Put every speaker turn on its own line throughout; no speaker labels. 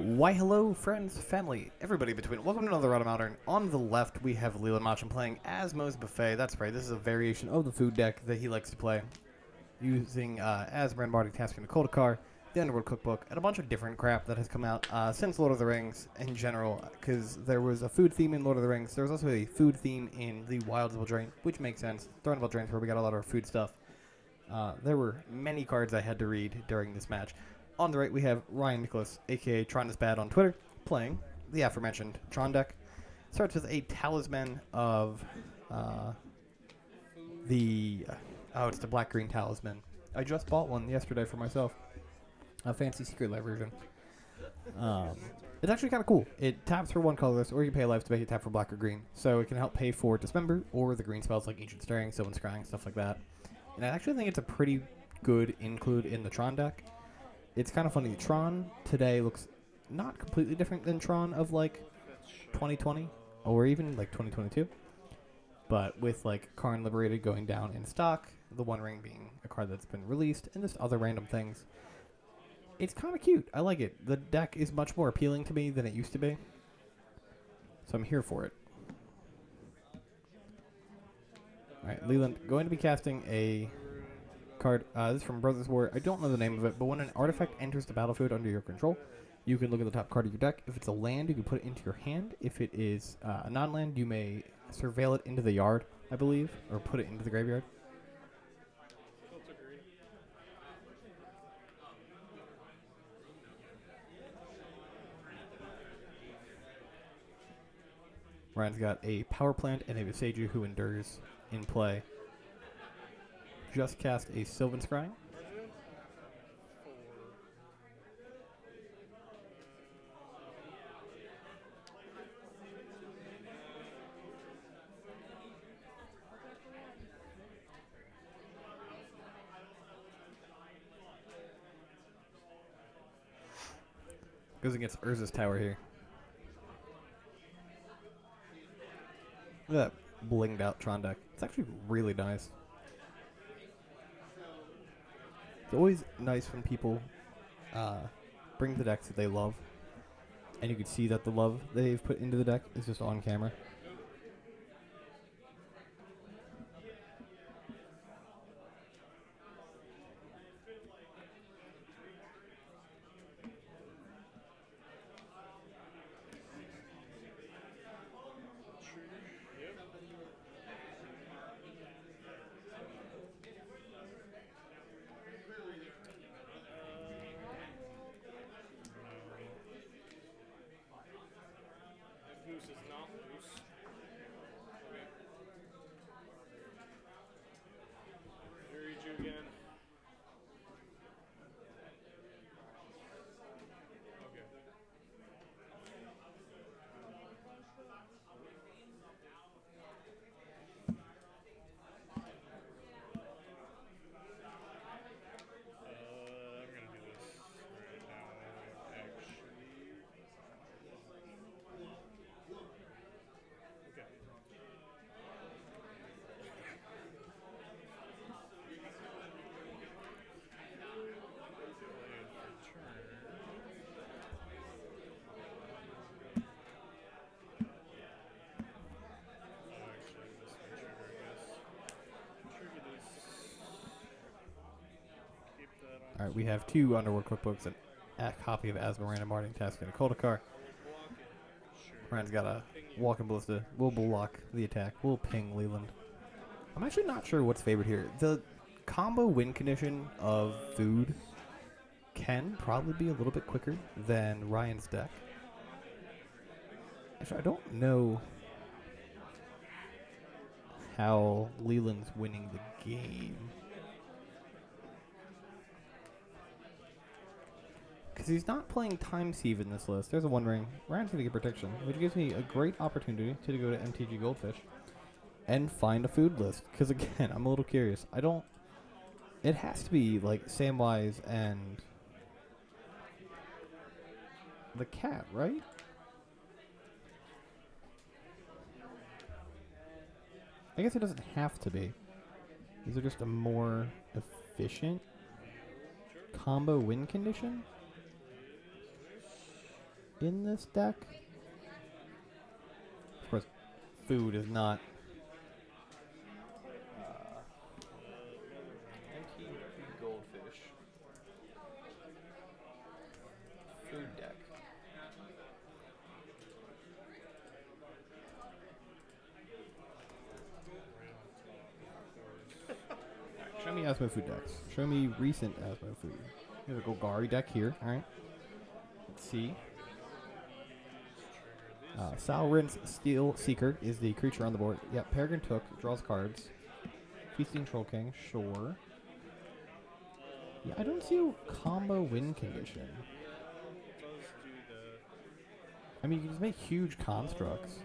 Why hello friends, family, everybody between. Welcome to another Round of Modern. On the left we have Leland Machin playing Asmo's Buffet. That's right, this is a variation of the food deck that he likes to play. Using Asmo Marty Task and Golgari, the Underworld Cookbook, and a bunch of different crap that has come out since Lord of the Rings in general. Because there was a food theme in Lord of the Rings, there was also a food theme in the Wilds of Eldraine, which makes sense. Throne of Eldraine is where we got a lot of our food stuff. There were many cards I had to read during this match. On the right, we have Ryan Nicholas, a.k.a. Tron is Bad on Twitter, playing the aforementioned Tron deck. Starts with a Talisman of it's the black-green Talisman. I just bought one yesterday for myself. A fancy Secret Life version. It's actually kind of cool. It taps for one colorless, or you pay life to make it tap for black or green. So it can help pay for Dismember, or the green spells like Ancient Stirring, Sylvan Scrying, stuff like that. And I actually think it's a pretty good include in the Tron deck. It's kind of funny. Tron today looks not completely different than Tron of like 2020 or even like 2022. But with like Karn Liberated going down in stock, the One Ring being a card that's been released, and just other random things. It's kind of cute. I like it. The deck is much more appealing to me than it used to be. So I'm here for it. Alright, Leland, going to be casting a card. This is from Brothers War. I don't know the name of it, but when an artifact enters the battlefield under your control, you can look at the top card of your deck. If it's a land, you can put it into your hand. If it is a non-land, you may surveil it into the yard, I believe, or put it into the graveyard. Ryan's got a Power Plant and a Visager who endures in play. Just cast a Sylvan Scrying. Goes against Urza's Tower here. Look at that blinged out Tron deck. It's actually really nice. It's always nice when people bring the decks that they love, and you can see that the love they've put into the deck is just on camera.
Loose is not loose. Here read you again. Okay. I'm gonna do this right now, actually. Okay.
Alright, we have two Underworld Cookbooks and a copy of Asmo Random Marting Task and a Golgari. Ryan's got a Walking Ballista. We'll block the attack. We'll ping Leland. I'm actually not sure what's favored here. The combo win condition of food can probably be a little bit quicker than Ryan's deck. Actually, I don't know how Leland's winning the game. Because he's not playing Time Sieve in this list. There's a One Ring. Ryan's going to get Protection, which gives me a great opportunity to go to MTG Goldfish and find a food list. Because again, I'm a little curious. It has to be like Samwise and the cat, right? I guess it doesn't have to be. These are just a more efficient combo win condition. in this deck. Of course, food is not.
Empty goldfish. Food deck.
Show me Asmo food decks. Show me recent Asmo food. Here's a Golgari deck here. All right. Let's see. Salrin's Steel Seeker is the creature on the board. Yep, Peregrine Took draws cards. Feasting Troll King, sure. Yeah, I don't see a combo win condition. I mean, you can just make huge constructs.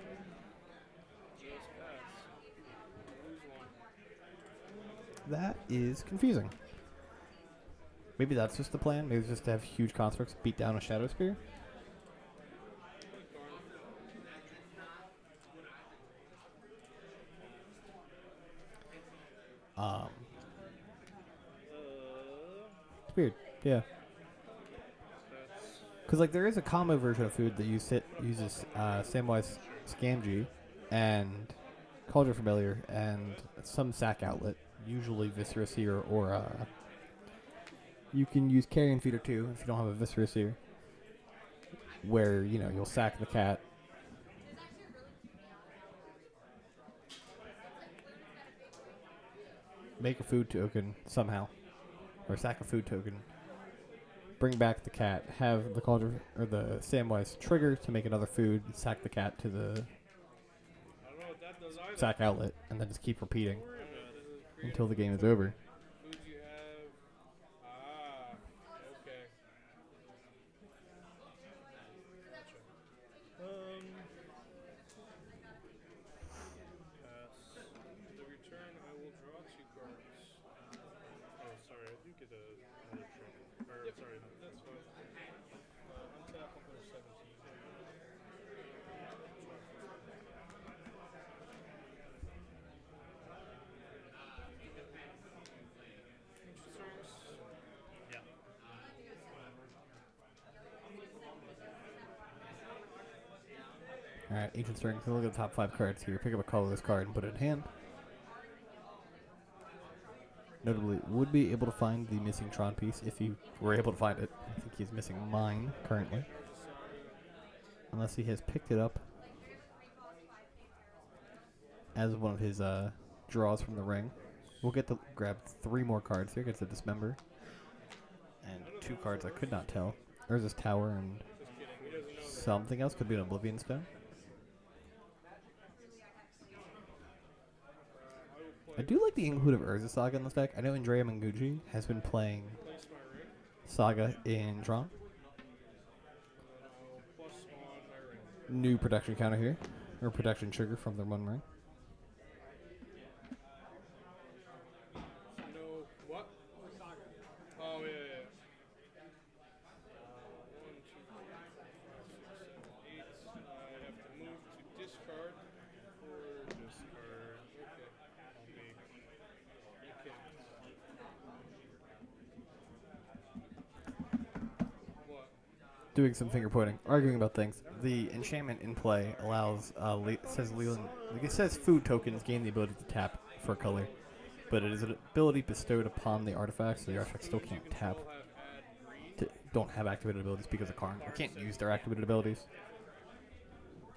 That is confusing. Maybe that's just the plan. Maybe it's just to have huge constructs beat down a Shadow Spear. It's weird. Yeah. Because like there is a combo version of food that uses Samwise Scamgy and Cauldron Familiar and some sack outlet, usually Viscera Seer, or you can use Carrion Feeder too if you don't have a Viscera Seer, where you'll sack the cat. Make a food token somehow, or sack a food token. Bring back the cat. Have the Cauldron or the Samwise trigger to make another food. Sack the cat to the sack outlet, and then just keep repeating until the game is over.
Foods you have. Okay. Gotcha. Pass. The return, I will draw 2 cards. Oh, sorry, I do get another trick. Or, sorry, that's fine. Untap on the 17. Yeah.
Alright, Ancient Strength. So look at the top 5 cards here. Pick up a colorless card and put it in hand. Notably, would be able to find the missing Tron piece if you were able to find it. I think he's missing mine currently. Unless he has picked it up as one of his draws from the ring. We'll get to grab 3 more cards here. Gets the Dismember. And 2 cards I could not tell. Urza's Tower and something else. Could be an Oblivion Stone. I do like the include of Urza Saga in this deck. I know Andrea Mangucci has been playing Saga in Tron. New protection counter here. Or protection trigger from the 1 ring.
No, what? Oh, yeah, yeah. 1, 2, 3, 4, 5, 6, 7, 8. I have to move to discard or discard. Okay. I'll make. You can. What?
Doing some finger pointing, arguing about things. The enchantment in play allows says Leland. Like it says food tokens gain the ability to tap for a color, but it is an ability bestowed upon the artifact, so the artifact still can't tap. Don't have activated abilities because of Karn. I can't use their activated abilities.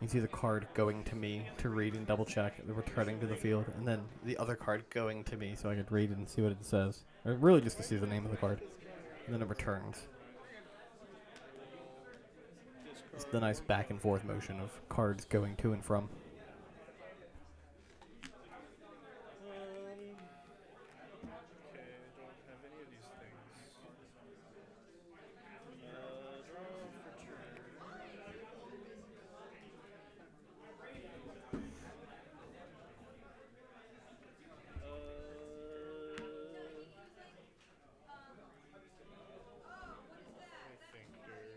You see the card going to me to read and double check, then returning to the field, and then the other card going to me so I could read and see what it says. Or really just to see the name of the card, and then it returns. It's the nice back and forth motion of cards going to and from.
Okay, I don't have any of these things. Draw for turn. I think they're.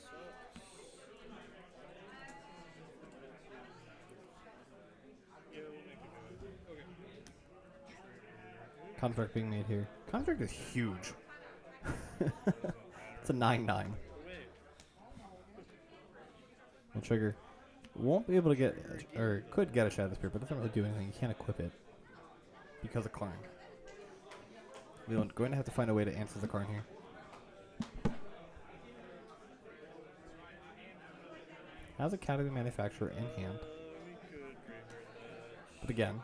Sucks.
Construct being made here. Construct is huge. It's a 9/9.
Wait.
We'll trigger. Won't be able to get, or could get a Shadow Spear, but doesn't really do anything. You can't equip it because of Karn. We're going to have to find a way to answer the Karn here. Has Academy Manufacturer in hand,
We could graveyard that.
but again,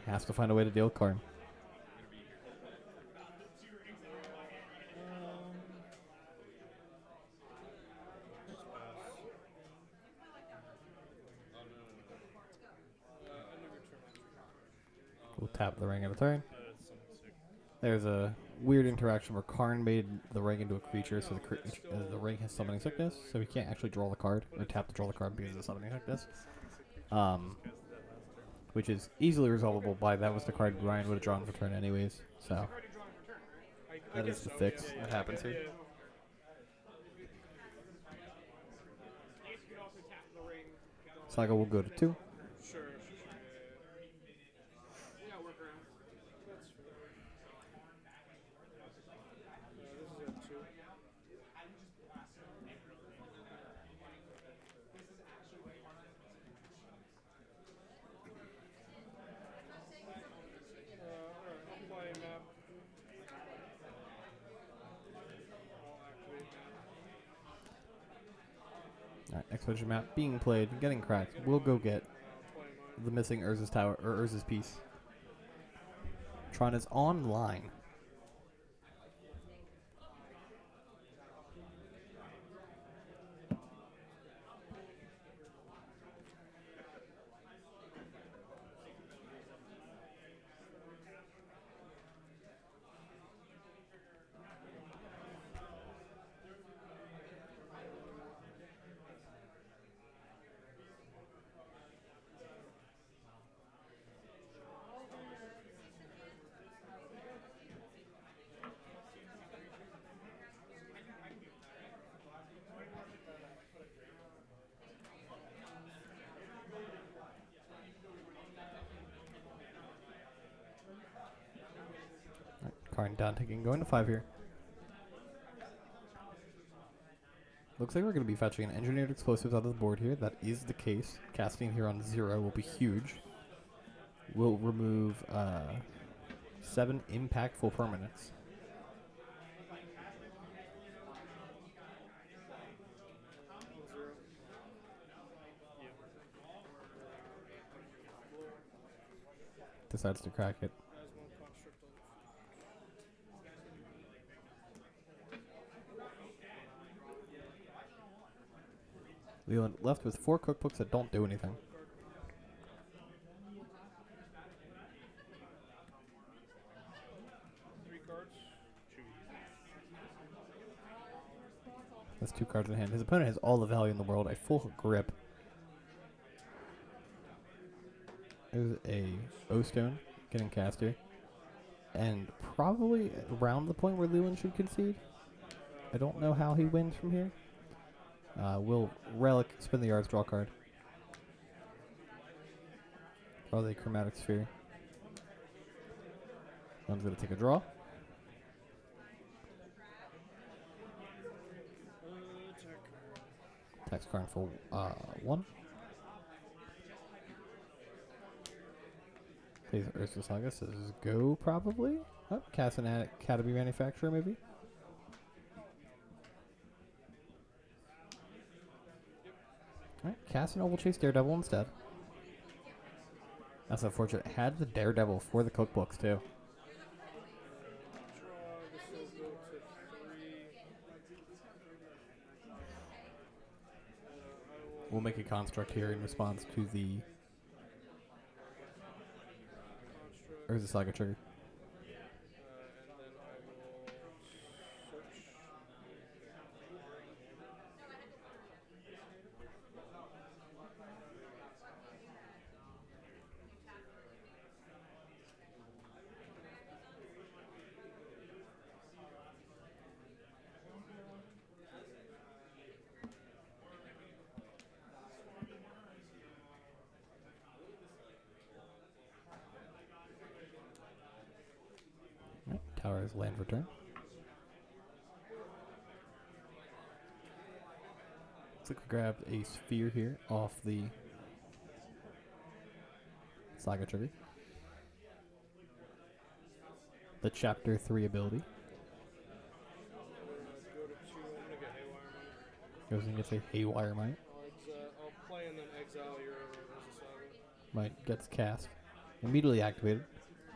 has to find a way to deal with Karn.
Just pass. End of your turn.
We'll tap the ring at a turn.
It's something sick.
There's a weird interaction where Karn made the ring into a creature, so the ring has summoning sickness, so he can't actually draw the card, or tap to draw the card because of summoning sickness. Which is easily resolvable by that was the card Ryan would have drawn for turn anyways, so that is the fix that happens here.
Yeah.
Saga will go to 2.
Sure. Yeah, work around. That's fair. This is at 2. Alright, apply a map. I'll activate now.
Alright, expedition map being played, getting cracked. We'll go get
Play mine.
the missing Urza's tower, or Urza's piece. Tron is online. Karn down taking, going to 5 here. Looks like we're going to be fetching an engineered explosives out of the board here. That is the case. Casting here on 0 will be huge. We'll remove 7 impactful permanents. Decides to crack it.
Has one construct on
Leland left with 4 cookbooks that don't do anything.
Three cards. Choose.
That's 2 cards in hand. His opponent has all the value in the world, a full grip. There's a O-Stone getting cast here. And probably around the point where Leland should concede. I don't know how he wins from here. Will Relic spin the yards, draw a card. Draw the Chromatic Sphere. One's going to take a draw. Tax card for 1. Plays Ursa Saga, says go probably. Oh, cast an Academy Manufacturer maybe. Alright, cast an Oval Chase Daredevil instead. That's unfortunate. Had the Daredevil for the cookbooks too.
Draw. This will go to 3. I will
We'll make a construct here in response to the
construct.
Urza Saga trigger.
And then I will search.
There's land return. Looks like we grabbed a sphere here off the Saga trigger. The Chapter 3 ability.
Go to 2. I'm gonna get Haywire Might.
Goes and gets a Haywire Might.
I'll play and then exile your Saga.
Might gets cast. Immediately activated.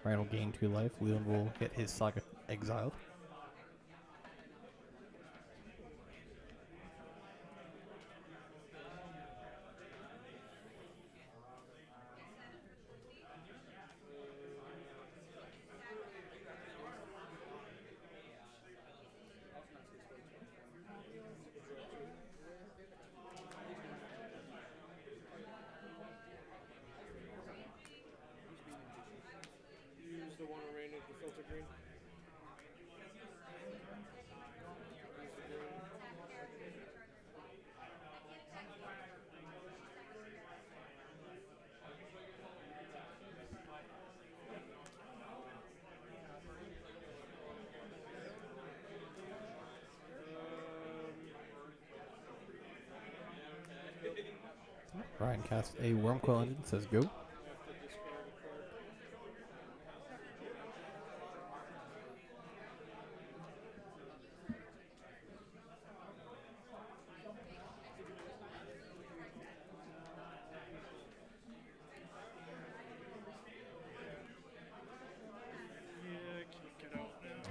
Ryan will gain 2 life. Leland will get his Saga exiled.
Use the one remaining of the filter green.
Ryan casts a Wormcoil Engine. Says go.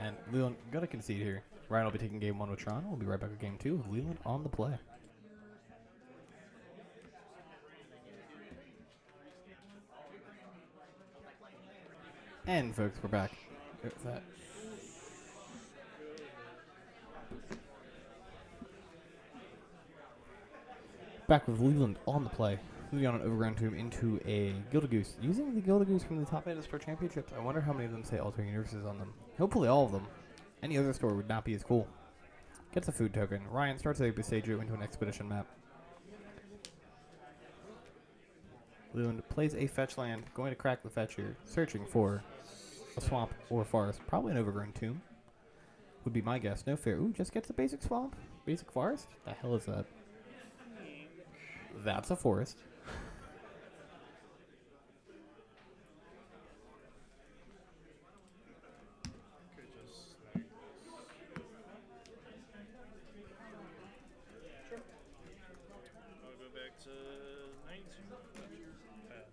And Leland, gotta concede here. Ryan will be taking game 1 with Tron. We'll be right back with game 2 with Leland on the play. And folks, we're back. There's that. Back with Leland on the play. Moving on an Overground Tomb into a Gilded Goose. Using the Gilded Goose from the Top 8 of Pro Championships, I wonder how many of them say Altering Universes on them. Hopefully all of them. Any other store would not be as cool. Gets a food token. Ryan starts a Besagio into an Expedition map. Leland plays a fetch land, going to crack the fetch here, searching for a swamp or forest. Probably an Overgrown Tomb. Would be my guess. No fair. Ooh, just gets a basic swamp? Basic forest? The hell is that? That's a forest.
Could just snag this. Sure. I'll go back to 19. Pass.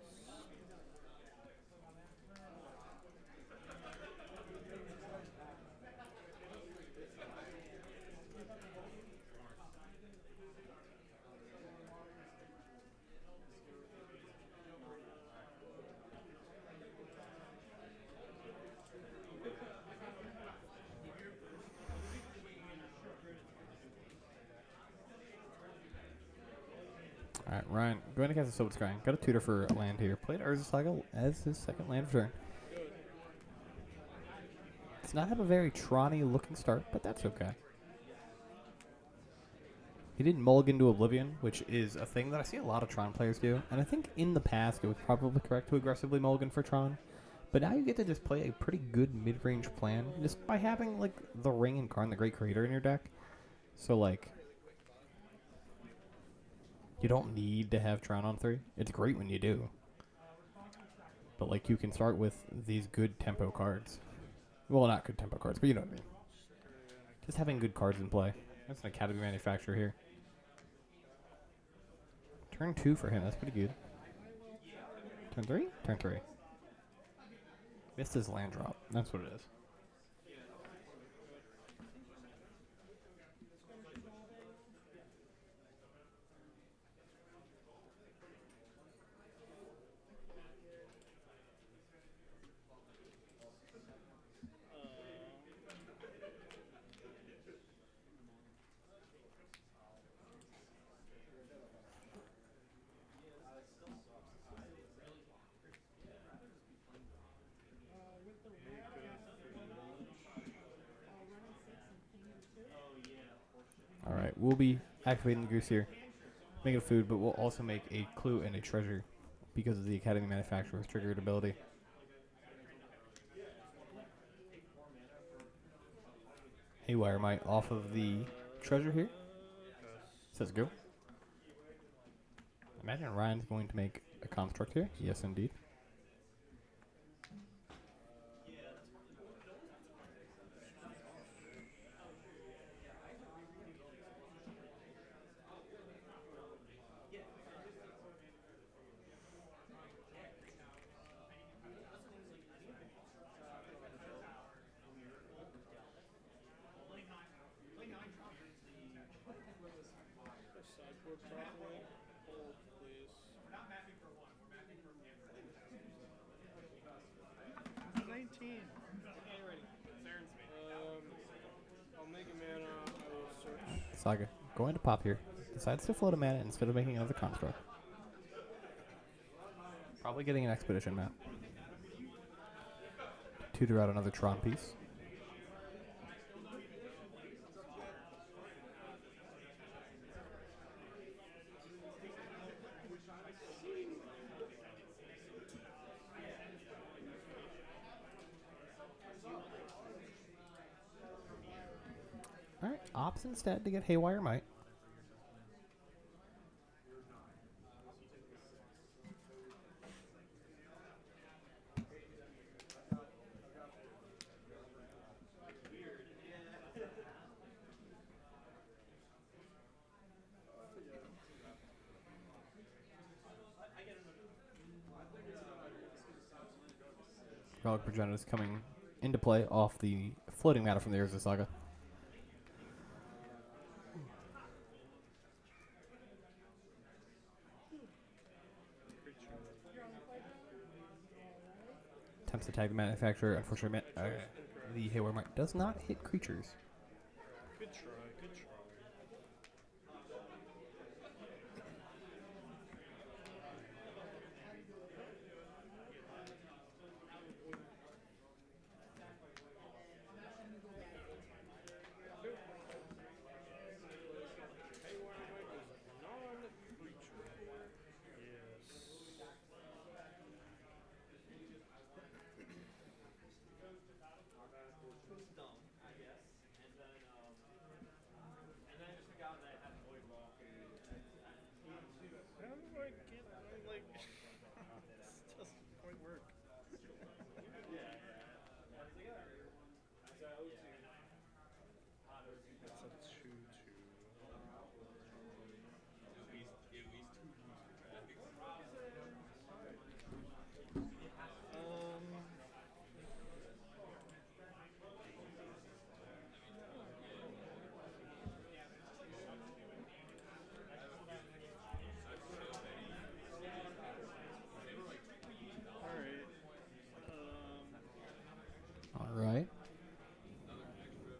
Alright, Ryan, going to cast a Silver Sky. Got a tutor for land here. Played Urza Saga as his second land turn. Does not have a very Tron-y looking start, but that's okay. He didn't mulligan to Oblivion, which is a thing that I see a lot of Tron players do. And I think in the past it was probably correct to aggressively mulligan for Tron. But now you get to just play a pretty good mid-range plan just by having, like, the Ring and Karn the Great Creator in your deck. So, like, you don't need to have Tron on 3. It's great when you do. But, like, you can start with these good tempo cards. Well, not good tempo cards, but you know what I mean. Just having good cards in play. That's an Academy Manufacturer here. Turn 2 for him. That's pretty good. Turn 3? Turn 3. Missed his land drop. That's what it is. Alright, we'll be activating the goose here. Making food, but we'll also make a clue and a treasure because of the Academy Manufacturer's triggered ability. Haywire Might off of the treasure here.
Pass.
Says go. Imagine Ryan's going to make a construct here. Yes, indeed.
Sideboard properly. Hold, please. 19. I'll make a mana. I will search.
Saga going to pop here. Decides to float a mana instead of making another construct. Probably getting an expedition map. Tutor out another Tron piece. Alright, opts instead to get Haywire Might. Relic Progenitor is coming into play off the floating matter from the Urza Saga. Attempts to tag the manufacturer. Unfortunately, the Haywire Might does not hit creatures.
Good try, good try. How do I get, like, this doesn't quite work. That's a 2-2.
Alright.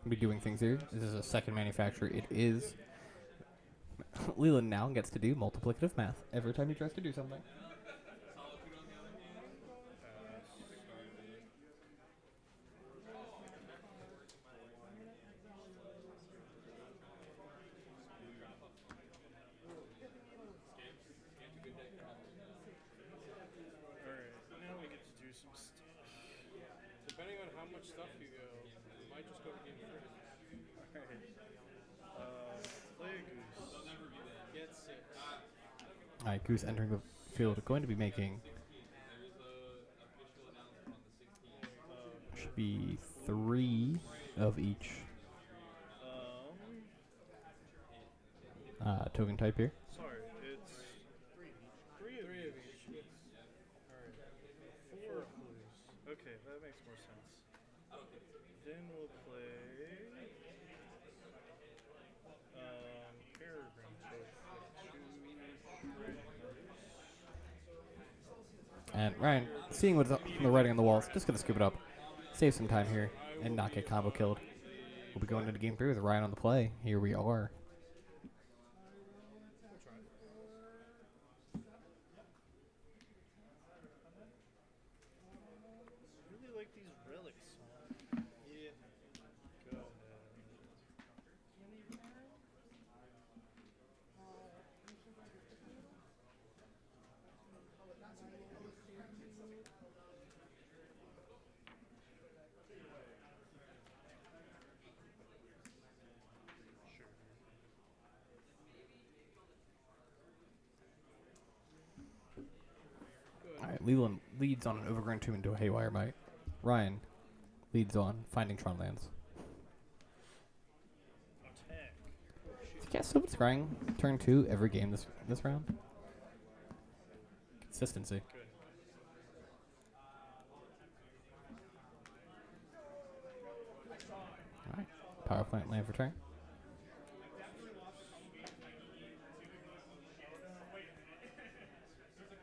We'll be doing things here. This is a second manufacturer. It is. Leland now gets to do multiplicative math every time he tries to do something.
Alright, now we get to do some stuff. Depending on how much stuff you go, you might just go to game 3. Alright. Play a goose. Get 6.
Alright, Goose entering the field. Going to be making. Should be 3 of each token type here.
Sorry, it's 3 of each. Alright. 4 clues. Okay, that makes more sense. Then we'll play Peregrine Toad for 2 strings.
And Ryan, seeing what's on the writing on the walls, just gonna scoop it up, save some time here, and not get combo killed. We'll be going into game 3 with Ryan on the play. Here we are.
Really like these relics. Yeah. Go ahead.
Leland leads on an Overgrown Tomb into a Haywire Might. Ryan leads on Finding Tron lands.
Attack.
Did you cast Sylvan Scrying turn 2 every game this round? Consistency.
Good.
Alright. Power Plant land for turn.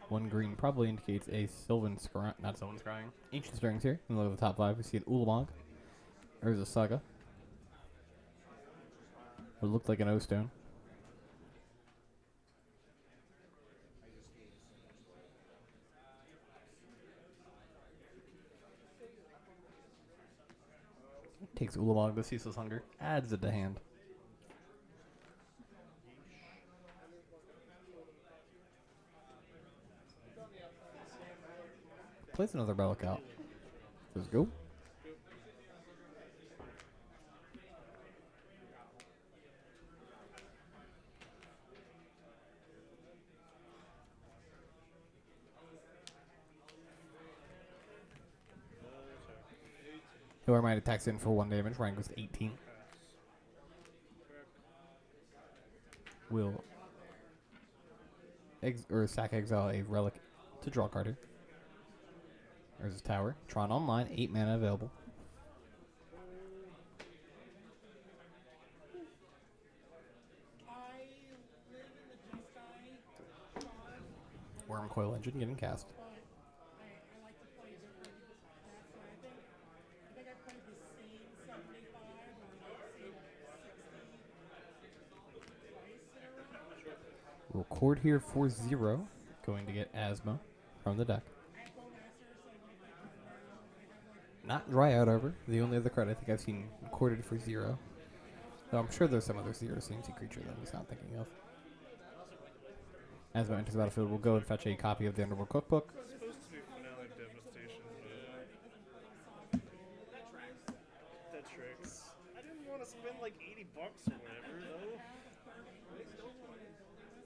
One green probably indicates a Sylvan Scrying, not Sylvan Scrying. Ancient Stirrings here. And look at the top 5. We see an Ulamog. There's a Saga. What looked like an O-Stone. Takes Ulamog, the Ceaseless Hunger, adds it to hand. Plays another Relic out. Let's go. Whoever might attacks in for 1 damage. Ryan goes to 18. Will sack exile a relic to draw a card here. There's his tower. Tron online, 8 mana available. Worm Coil Engine getting cast. Record here for 0. Going to get Asthma from the deck. Not Dry Out Arbor, the only other card I think I've seen recorded for 0. Though I'm sure there's some other 0 CMC creature that I'm just not thinking of. Asthma enters the battlefield. We'll go and fetch a copy of the Underworld Cookbook.
It's supposed to be Finale Devastation, but that tricks. I didn't want to spend like $80 or whatever, though.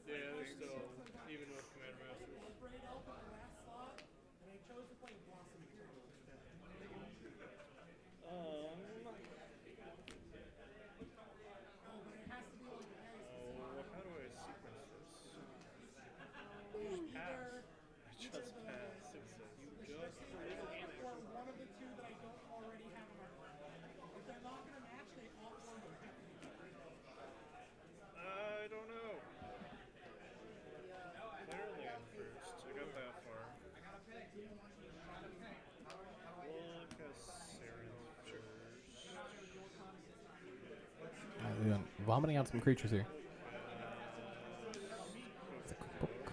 Yeah, they're still, even with Commander Masters. How do I sequence this? Pass. I just passed. You just I don't know. Clearly I'm first. I got that far.
Vomiting out some creatures here. It's a cookbook.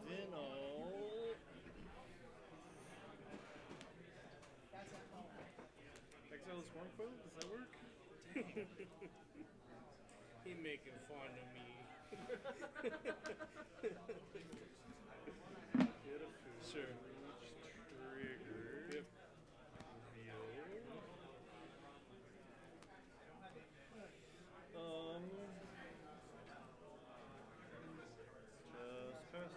Then I'll exile this Worm Coil? Does that work? He making fun of me. Sure. Trigger. Yep. Reveal. Just pass.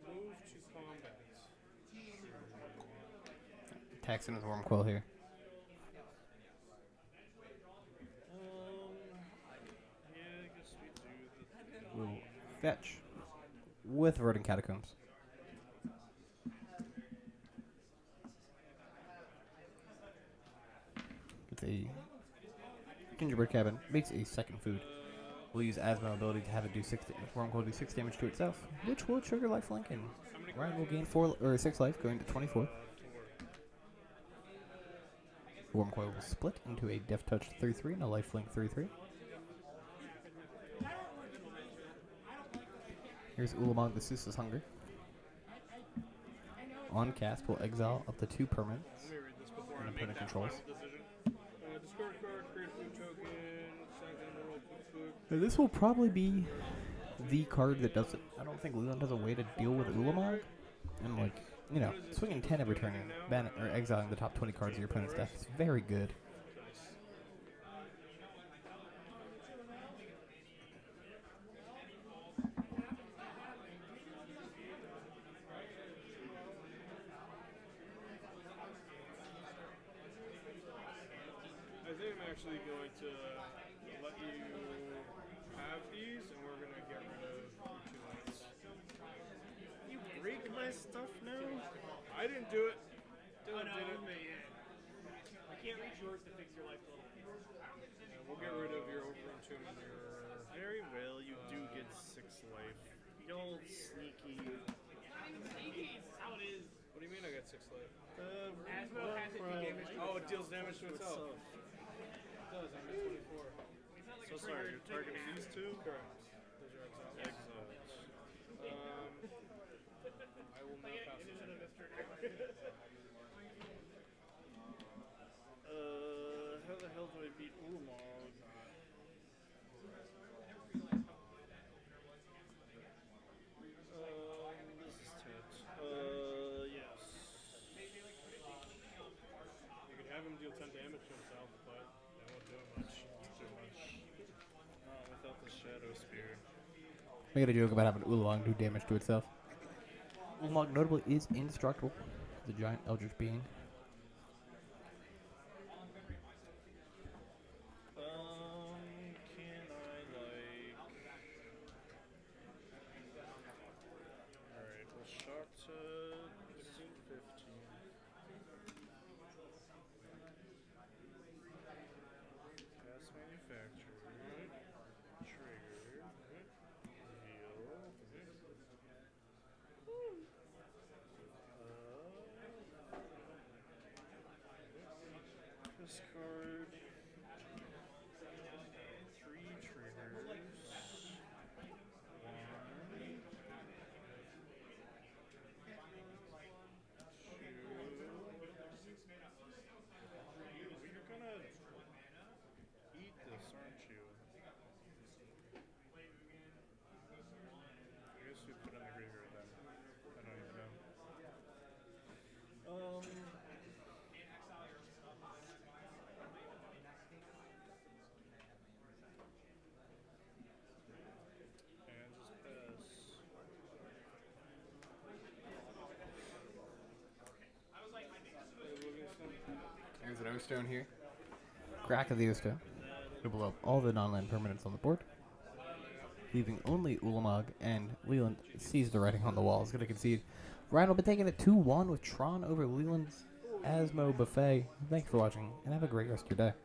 Move to combat.
Attacks in his Worm Coil here.
Yeah, I guess we do the
We'll fetch with Verdant Catacombs. It's a gingerbread cabin. Makes a second food. We'll use Asthma ability to have it do 6 damage. Worm will do 6 damage to itself, which will trigger lifelink, and Ryan will gain 6 life, going to 24. Worm Coil will split into a Death Touch 3/3 and a lifelink 3/3. Here's Ulamog, the Ceaseless Hunger. On cast, we'll exile up to 2 permanents.
Let me read this before before
And
I
then put
make
in
that
controls.
final decision. Discard a card, create a food token, sack animal, food.
Now, this will probably be the card that does it. I don't think Leland has a way to deal with Ulamog. And, like, you know, swinging 10 every turn and or exiling the top 20 cards of your opponent's deck is very good.
Nice. I think I'm actually going to let you have these, and we're going to get rid of your 2 lands.
You break my stuff now?
I didn't do it. Dylan did it.
I can't reach yours to fix your life total.
And we'll get rid of your Overrun Tomb and your...
Very well, you do get 6 life. Y'all sneaky.
What do you mean I got 6 life?
Asmo has it, you gave it.
Oh, it deals damage to itself. It does, I'm at 24.
So sorry, you're targeting these two?
Correct. Those are exiles. I will not pass this one.
How the hell do I beat Ulamog? This is tit. Yes.
You can have him deal 10 damage to himself, but that won't do much. Too much.
Without the Shadow Spear.
I got a joke about having Ulamog do damage to itself. Ulamog notably is indestructible. The giant eldritch being.
Can I like... Alright, we'll shock to 15. Cast Manufacture. Trigger. Heal. Discard 3 triggers. 1, 2. You're gonna eat this, aren't you? I guess we put it in the graveyard then. I don't even know. And just pass.
There's an O-Stone here. Crack of the O-Stone. To blow up all the non-land permanents on the board. Leaving only Ulamog, and Leland sees the writing on the wall. Is going to concede. Ryan will be taking it 2-1 with Tron over Leland's Asmo Buffet. Thanks for watching, and have a great rest of your day.